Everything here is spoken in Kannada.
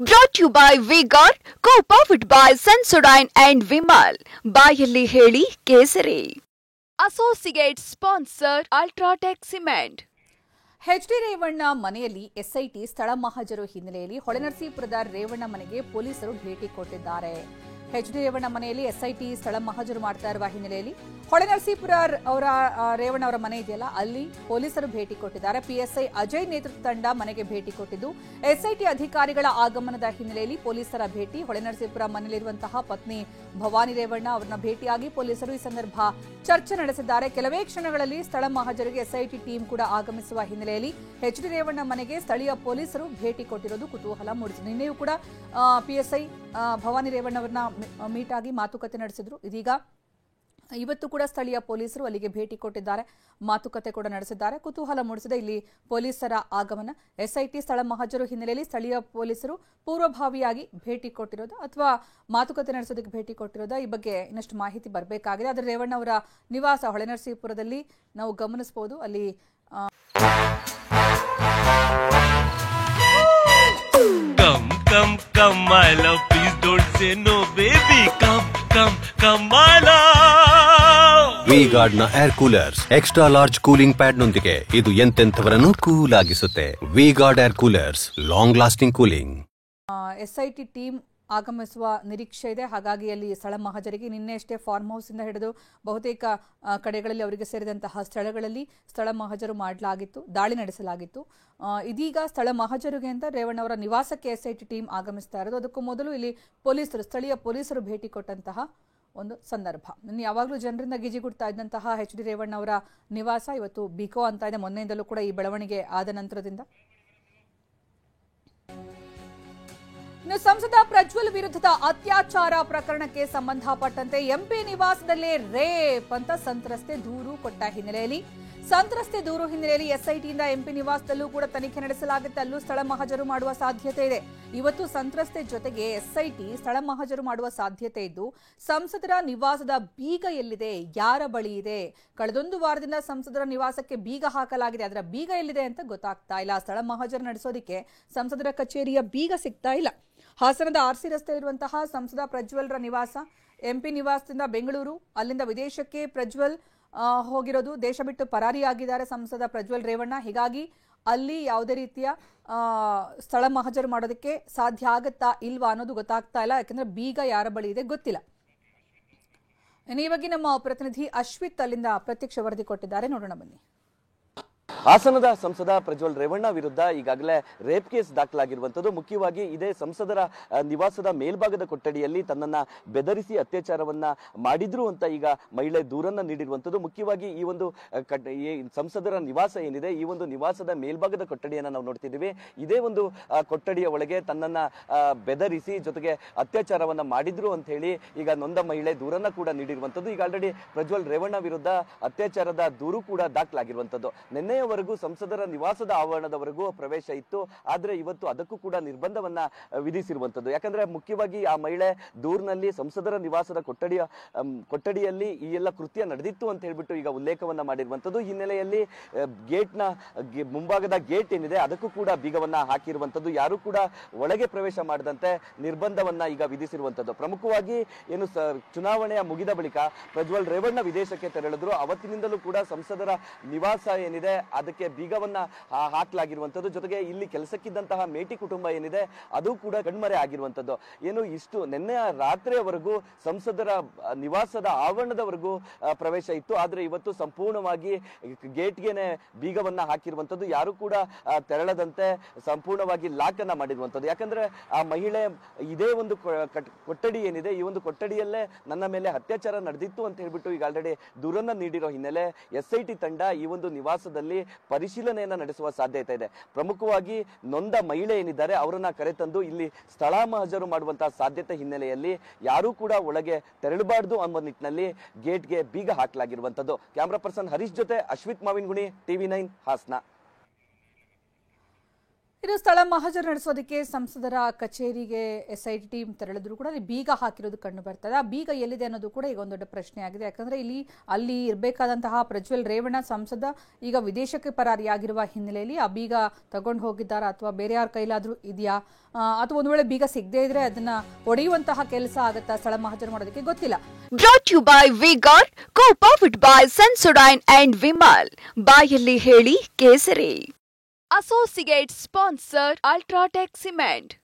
Brought to you by V-Guard, co-powered by Sensodyne and Vimal. ಬಾಯಲ್ಲಿ ಹೇಳಿ ಕೇಸರಿ. Associate sponsor Ultratech Cement. HD. Revanna ಮನೆಯಲ್ಲಿ ಎಸ್ಐಟಿ ಸ್ಥಳ ಮಹಜರು ಹಿನ್ನೆಲೆಯಲ್ಲಿ ಹೊಳೆನರಸೀಪುರದ ರೇವಣ್ಣ ಮನೆಗೆ ಪೊಲೀಸರು ಭೇಟಿ ಕೊಟ್ಟಿದ್ದಾರೆ. ಎಚ್.ಡಿ. ರೇವಣ್ಣ ಮನೆಯಲ್ಲಿ ಎಸ್ಐಟಿ ಸ್ಥಳ ಮಹಜರು ಮಾಡ್ತಾ ಇರುವ ಹಿನ್ನೆಲೆಯಲ್ಲಿ ಹೊಳೆನರಸೀಪುರ ಅವರ ರೇವಣ್ಣ ಅವರ ಮನೆ ಇದೆಯಲ್ಲ, ಅಲ್ಲಿ ಪೊಲೀಸರು ಭೇಟಿ ಕೊಟ್ಟಿದ್ದಾರೆ. ಪಿಎಸ್ಐ ಅಜಯ್ ನೇತೃತ್ವ ತಂಡ ಮನೆಗೆ ಭೇಟಿ ಕೊಟ್ಟಿದ್ದು, ಎಸ್ಐಟಿ ಅಧಿಕಾರಿಗಳ ಆಗಮನದ ಹಿನ್ನೆಲೆಯಲ್ಲಿ ಪೊಲೀಸರ ಭೇಟಿ. ಹೊಳೆನರಸೀಪುರ ಮನೆಯಲ್ಲಿರುವಂತಹ ಪತ್ನಿ ಭವಾನಿ ರೇವಣ್ಣ ಅವರನ್ನ ಭೇಟಿಯಾಗಿ ಪೊಲೀಸರು ಈ ಸಂದರ್ಭ ಚರ್ಚೆ ನಡೆಸಿದ್ದಾರೆ. ಕೆಲವೇ ಕ್ಷಣಗಳಲ್ಲಿ ಸ್ಥಳ ಮಹಜರಿಗೆ ಎಸ್ಐಟಿ ಟೀಮ್ ಕೂಡ ಆಗಮಿಸುವ ಹಿನ್ನೆಲೆಯಲ್ಲಿ ಎಚ್.ಡಿ. ರೇವಣ್ಣ ಮನೆಗೆ ಸ್ಥಳೀಯ ಪೊಲೀಸರು ಭೇಟಿ ಕೊಟ್ಟಿರೋದು ಕುತೂಹಲ ಮೂಡಿಸಿದೆ. ನಿನ್ನೆಯೂ ಕೂಡ ಪಿಎಸ್ಐ ಭವಾನಿ ರೇವಣ್ಣ ಅವರನ್ನ ಮೀಟ್ ಆಗಿ ಮಾತುಕತೆ ನಡೆಸಿದ್ರು. ಇದೀಗ ಇವತ್ತು ಕೂಡ ಸ್ಥಳೀಯ ಪೊಲೀಸರು ಅಲ್ಲಿಗೆ ಭೇಟಿ ಕೊಟ್ಟಿದ್ದಾರೆ, ಮಾತುಕತೆ ಕೂಡ ನಡೆಸಿದ್ದಾರೆ. ಕುತೂಹಲ ಮೂಡಿಸಿದೆ ಇಲ್ಲಿ ಪೊಲೀಸರ ಆಗಮನ. ಎಸ್ಐಟಿ ಸ್ಥಳ ಮಹಜರು ಹಿನ್ನೆಲೆಯಲ್ಲಿ ಸ್ಥಳೀಯ ಪೊಲೀಸರು ಪೂರ್ವಭಾವಿಯಾಗಿ ಭೇಟಿ ಕೊಟ್ಟಿರೋದು ಅಥವಾ ಮಾತುಕತೆ ನಡೆಸೋದಕ್ಕೆ ಭೇಟಿ ಕೊಟ್ಟಿರೋದು, ಈ ಬಗ್ಗೆ ಇನ್ನಷ್ಟು ಮಾಹಿತಿ ಬರಬೇಕಾಗಿದೆ. ಆದರೆ ರೇವಣ್ಣ ಅವರ ನಿವಾಸ ಹೊಳೆನರಸೀಪುರದಲ್ಲಿ ನಾವು ಗಮನಿಸಬಹುದು. ಅಲ್ಲಿ Come, my love, please don't say no, baby. Come, my love. V-Guard ನ air coolers extra large cooling pad ನೊಂದಿಗೆ ಇದು ಎಂತೆಂಥವರನ್ನು ಕೂಲ್ ಆಗಿಸುತ್ತೆ. V-Guard air coolers, long lasting cooling. SIT team ಆಗಮಿಸುವ ನಿರೀಕ್ಷೆ ಇದೆ. ಹಾಗಾಗಿ ಅಲ್ಲಿ ಸ್ಥಳ ಮಹಜರಿಗೆ ನಿನ್ನೆಯಷ್ಟೇ ಫಾರ್ಮ್ ಹೌಸ್ ಇಂದ ಹಿಡಿದು ಬಹುತೇಕ ಕಡೆಗಳಲ್ಲಿ ಅವರಿಗೆ ಸೇರಿದಂತಹ ಸ್ಥಳಗಳಲ್ಲಿ ಸ್ಥಳ ಮಹಜರು ಮಾಡಲಾಗಿತ್ತು, ದಾಳಿ ನಡೆಸಲಾಗಿತ್ತು. ಇದೀಗ ಸ್ಥಳ ಮಹಜರಿಗೆ ಅಂತ ರೇವಣ್ಣ ಅವರ ನಿವಾಸಕ್ಕೆ ಎಸ್ಐಟಿ ಟೀಮ್ ಆಗಮಿಸ್ತಾ ಇರೋದು. ಅದಕ್ಕೂ ಮೊದಲು ಇಲ್ಲಿ ಸ್ಥಳೀಯ ಪೊಲೀಸರು ಭೇಟಿ ಕೊಟ್ಟಂತಹ ಒಂದು ಸಂದರ್ಭ. ಇನ್ನು ಯಾವಾಗಲೂ ಜನರಿಂದ ಗಿಜಿಗುಡ್ತಾ ಇದ್ದಂತಹ ಎಚ್.ಡಿ. ರೇವಣ್ಣ ಅವರ ನಿವಾಸ ಇವತ್ತು ಬಿಕೋ ಅಂತ ಇದೆ. ಮೊನ್ನೆಯಿಂದಲೂ ಕೂಡ ಈ ಬೆಳವಣಿಗೆ ಆದ ನಂತರದಿಂದ ಇನ್ನು ಸಂಸದ ಪ್ರಜ್ವಲ್ ವಿರುದ್ಧದ ಅತ್ಯಾಚಾರ ಪ್ರಕರಣಕ್ಕೆ ಸಂಬಂಧಪಟ್ಟಂತೆ ಎಂಪಿ ನಿವಾಸದಲ್ಲೇ ರೇಪ್ ಅಂತ ಸಂತ್ರಸ್ತೆ ದೂರು ಕೊಟ್ಟ ಹಿನ್ನೆಲೆಯಲ್ಲಿ ಎಸ್ಐಟಿಯಿಂದ ಎಂಪಿ ನಿವಾಸದಲ್ಲೂ ಕೂಡ ತನಿಖೆ ನಡೆಸಲಾಗುತ್ತೆ. ಅಲ್ಲೂ ಸ್ಥಳ ಮಹಜರು ಮಾಡುವ ಸಾಧ್ಯತೆ ಇದೆ. ಇವತ್ತು ಸಂತ್ರಸ್ತೆ ಜೊತೆಗೆ ಎಸ್ಐಟಿ ಸ್ಥಳ ಮಹಜರು ಮಾಡುವ ಸಾಧ್ಯತೆ ಇದ್ದು, ಸಂಸದರ ನಿವಾಸದ ಬೀಗ ಎಲ್ಲಿದೆ, ಯಾರ ಬಳಿ ಇದೆ? ಕಳೆದೊಂದು ವಾರದಿಂದ ಸಂಸದರ ನಿವಾಸಕ್ಕೆ ಬೀಗ ಹಾಕಲಾಗಿದೆ, ಅದರ ಬೀಗ ಎಲ್ಲಿದೆ ಅಂತ ಗೊತ್ತಾಗ್ತಾ ಇಲ್ಲ. ಸ್ಥಳ ಮಹಜರು ನಡೆಸೋದಕ್ಕೆ ಸಂಸದರ ಕಚೇರಿಯ ಬೀಗ ಸಿಗ್ತಾ ಇಲ್ಲ. ಹಾಸನದ ಆರ್ಸಿ ರಸ್ತೆಯಲ್ಲಿರುವಂತಹ ಸಂಸದ ಪ್ರಜ್ವಲ್ರ ನಿವಾಸ, ಎಂಪಿ ನಿವಾಸದಿಂದ ಬೆಂಗಳೂರು, ಅಲ್ಲಿಂದ ವಿದೇಶಕ್ಕೆ ಪ್ರಜ್ವಲ್ ಹೋಗಿರೋದು, ದೇಶ ಬಿಟ್ಟು ಪರಾರಿಯಾಗಿದ್ದಾರೆ ಸಂಸದ ಪ್ರಜ್ವಲ್ ರೇವಣ್ಣ. ಹೀಗಾಗಿ ಅಲ್ಲಿ ಯಾವುದೇ ರೀತಿಯ ಸ್ಥಳ ಮಹಜರು ಮಾಡೋದಕ್ಕೆ ಸಾಧ್ಯ ಆಗತ್ತಾ ಇಲ್ವಾ ಅನ್ನೋದು ಗೊತ್ತಾಗ್ತಾ ಇಲ್ಲ. ಯಾಕಂದ್ರೆ ಬೀಗ ಯಾರ ಬಳಿ ಇದೆ ಗೊತ್ತಿಲ್ಲ. ಈ ಬಗ್ಗೆ ನಮ್ಮ ಪ್ರತಿನಿಧಿ ಅಶ್ವಿತ್ ಅಲ್ಲಿಂದ ಪ್ರತ್ಯಕ್ಷ ವರದಿ ಕೊಟ್ಟಿದ್ದಾರೆ, ನೋಡೋಣ ಬನ್ನಿ. ಹಾಸನದ ಸಂಸದ ಪ್ರಜ್ವಲ್ ರೇವಣ್ಣ ವಿರುದ್ಧ ಈಗಾಗಲೇ ರೇಪ್ ಕೇಸ್ ದಾಖಲಾಗಿರುವಂತದ್ದು. ಮುಖ್ಯವಾಗಿ ಇದೇ ಸಂಸದರ ನಿವಾಸದ ಮೇಲ್ಭಾಗದ ಕೊಠಡಿಯಲ್ಲಿ ತನ್ನನ್ನ ಬೆದರಿಸಿ ಅತ್ಯಾಚಾರವನ್ನ ಮಾಡಿದ್ರು ಅಂತ ಈಗ ಮಹಿಳೆ ದೂರನ್ನ ನೀಡಿರುವಂತದ್ದು. ಮುಖ್ಯವಾಗಿ ಈ ಒಂದು ಸಂಸದರ ನಿವಾಸ ಏನಿದೆ, ಈ ಒಂದು ನಿವಾಸದ ಮೇಲ್ಭಾಗದ ಕೊಠಡಿಯನ್ನ ನಾವು ನೋಡ್ತಿದ್ದೀವಿ. ಇದೇ ಒಂದು ಕೊಠಡಿಯ ಒಳಗೆ ತನ್ನನ್ನ ಬೆದರಿಸಿ ಜೊತೆಗೆ ಅತ್ಯಾಚಾರವನ್ನ ಮಾಡಿದ್ರು ಅಂತ ಹೇಳಿ ಈಗ ನೊಂದ ಮಹಿಳೆ ದೂರನ್ನ ಕೂಡ ನೀಡಿರುವಂತದ್ದು. ಈಗ ಆಲ್ರೆಡಿ ಪ್ರಜ್ವಲ್ ರೇವಣ್ಣ ವಿರುದ್ಧ ಅತ್ಯಾಚಾರದ ದೂರು ಕೂಡ ದಾಖಲಾಗಿರುವಂತದ್ದು. ನಿನ್ನೆಯವರೆಗೂ ಸಂಸದರ ನಿವಾಸದ ಆವರಣದವರೆಗೂ ಪ್ರವೇಶ ಇತ್ತು, ಆದ್ರೆ ಇವತ್ತು ಅದಕ್ಕೂ ಕೂಡ ನಿರ್ಬಂಧವನ್ನ ವಿಧಿಸಿರುವಂತದ್ದು. ಯಾಕಂದ್ರೆ ಮುಖ್ಯವಾಗಿ ಆ ಮಹಿಳೆ ದೂರಿನಲ್ಲಿ ಸಂಸದರ ನಿವಾಸದ ಕೊಠಡಿಯಲ್ಲಿ ಈ ಎಲ್ಲ ಕೃತ್ಯ ನಡೆದಿತ್ತು ಅಂತ ಹೇಳ್ಬಿಟ್ಟು ಈಗ ಉಲ್ಲೇಖವನ್ನ ಮಾಡಿರುವಂತದ್ದು. ಹಿನ್ನೆಲೆಯಲ್ಲಿ ಗೇಟ್ನ ಮುಂಭಾಗದ ಗೇಟ್ ಏನಿದೆ ಅದಕ್ಕೂ ಕೂಡ ಬೀಗವನ್ನ ಹಾಕಿರುವಂತದ್ದು. ಯಾರು ಕೂಡ ಒಳಗೆ ಪ್ರವೇಶ ಮಾಡದಂತೆ ನಿರ್ಬಂಧವನ್ನ ಈಗ ವಿಧಿಸಿರುವಂತದ್ದು. ಪ್ರಮುಖವಾಗಿ ಏನು ಚುನಾವಣೆಯ ಮುಗಿದ ಬಳಿಕ ಪ್ರಜ್ವಲ್ ರೇವಣ್ಣ ವಿದೇಶಕ್ಕೆ ತೆರಳಿದ್ರು, ಅವತ್ತಿನಿಂದಲೂ ಕೂಡ ಸಂಸದರ ನಿವಾಸ ಏನಿದೆ ಅದಕ್ಕೆ ಬೀಗವನ್ನ ಹಾಕಲಾಗಿರುವಂತದ್ದು. ಜೊತೆಗೆ ಇಲ್ಲಿ ಕೆಲಸಕ್ಕಿದ್ದಂತಹ ಮೇಟಿ ಕುಟುಂಬ ಏನಿದೆ ಅದು ಕೂಡ ಕಣ್ಮರೆ ಆಗಿರುವಂತದ್ದು. ಏನು ಇಷ್ಟು ನಿನ್ನೆ ರಾತ್ರಿಯವರೆಗೂ ಸಂಸದರ ನಿವಾಸದ ಆವರಣದವರೆಗೂ ಪ್ರವೇಶ ಇತ್ತು, ಆದ್ರೆ ಇವತ್ತು ಸಂಪೂರ್ಣವಾಗಿ ಗೇಟ್ಗೆನೆ ಬೀಗವನ್ನ ಹಾಕಿರುವಂತದ್ದು. ಯಾರು ಕೂಡ ತೆರಳದಂತೆ ಸಂಪೂರ್ಣವಾಗಿ ಲಾಕ್ ಅನ್ನ ಮಾಡಿರುವಂತದ್ದು. ಯಾಕಂದ್ರೆ ಆ ಮಹಿಳೆ ಇದೇ ಒಂದು ಕೊಠಡಿ ಏನಿದೆ, ಈ ಒಂದು ಕೊಠಡಿಯಲ್ಲೇ ನನ್ನ ಮೇಲೆ ಅತ್ಯಾಚಾರ ನಡೆದಿತ್ತು ಅಂತ ಹೇಳ್ಬಿಟ್ಟು ಈಗ ಆಲ್ರೆಡಿ ದೂರನ್ನ ನೀಡಿರೋ ಹಿನ್ನೆಲೆ ಎಸ್ಐಟಿ ತಂಡ ಈ ಒಂದು ನಿವಾಸದಲ್ಲಿ ಪರಿಶೀಲನೆಯನ್ನ ನಡೆಸುವ ಸಾಧ್ಯತೆ ಇದೆ. ಪ್ರಮುಖವಾಗಿ ನೊಂದ ಮಹಿಳೆ ಏನಿದ್ದಾರೆ ಅವರನ್ನ ಕರೆತಂದು ಇಲ್ಲಿ ಸ್ಥಳ ಮಹಜರು ಮಾಡುವಂತಹ ಸಾಧ್ಯತೆ ಹಿನ್ನೆಲೆಯಲ್ಲಿ ಯಾರೂ ಕೂಡ ಒಳಗೆ ತೆರಳಬಾರದು ಅನ್ನೋ ನಿಟ್ಟಿನಲ್ಲಿ ಗೇಟ್ಗೆ ಬೀಗ ಹಾಕಲಾಗಿರುವಂತದ್ದು. ಕ್ಯಾಮರಾ ಪರ್ಸನ್ ಹರೀಶ್ ಜೊತೆ ಅಶ್ವಿತ್ ಮಾವಿನಗುಣಿ, TV9 ಹಾಸನ. ಇನ್ನು ಸ್ಥಳ ಮಹಾಜರು ನಡೆಸೋದಕ್ಕೆ ಸಂಸದರ ಕಚೇರಿಗೆ ಎಸ್ಐಟಿ ಟೀಮ್ ತೆರಳಿದ್ರು ಕೂಡ ಅಲ್ಲಿ ಬೀಗ ಹಾಕಿರೋದು ಕಂಡು ಬರ್ತದೆ. ಆ ಬೀಗ ಎಲ್ಲಿದೆ ಅನ್ನೋದು ಕೂಡ ಈಗ ಒಂದು ದೊಡ್ಡ ಪ್ರಶ್ನೆ ಆಗಿದೆ. ಯಾಕಂದ್ರೆ ಅಲ್ಲಿ ಇರಬೇಕಾದಂತಹ ಪ್ರಜ್ವಲ್ ರೇವಣ್ಣ ಸಂಸದ ಈಗ ವಿದೇಶಕ್ಕೆ ಪರಾರಿಯಾಗಿರುವ ಹಿನ್ನೆಲೆಯಲ್ಲಿ ಆ ಬೀಗ ತಗೊಂಡು ಹೋಗಿದ್ದಾರಾ ಅಥವಾ ಬೇರೆ ಯಾರ ಕೈಲಾದ್ರೂ ಇದೆಯಾ ಅಥವಾ ಒಂದು ವೇಳೆ ಬೀಗ ಸಿಗದೇ ಇದ್ರೆ ಅದನ್ನ ಒಡೆಯುವಂತಹ ಕೆಲಸ ಆಗುತ್ತಾ ಸ್ಥಳ ಮಹಾಜರು ಮಾಡೋದಕ್ಕೆ ಗೊತ್ತಿಲ್ಲ. Brought you by V-Guard, co-powered by Sensodyne and Vimal. ಬಾಯಲ್ಲಿ ಹೇಳಿ ಕೇಸರಿ. Associate sponsor Ultratech Cement.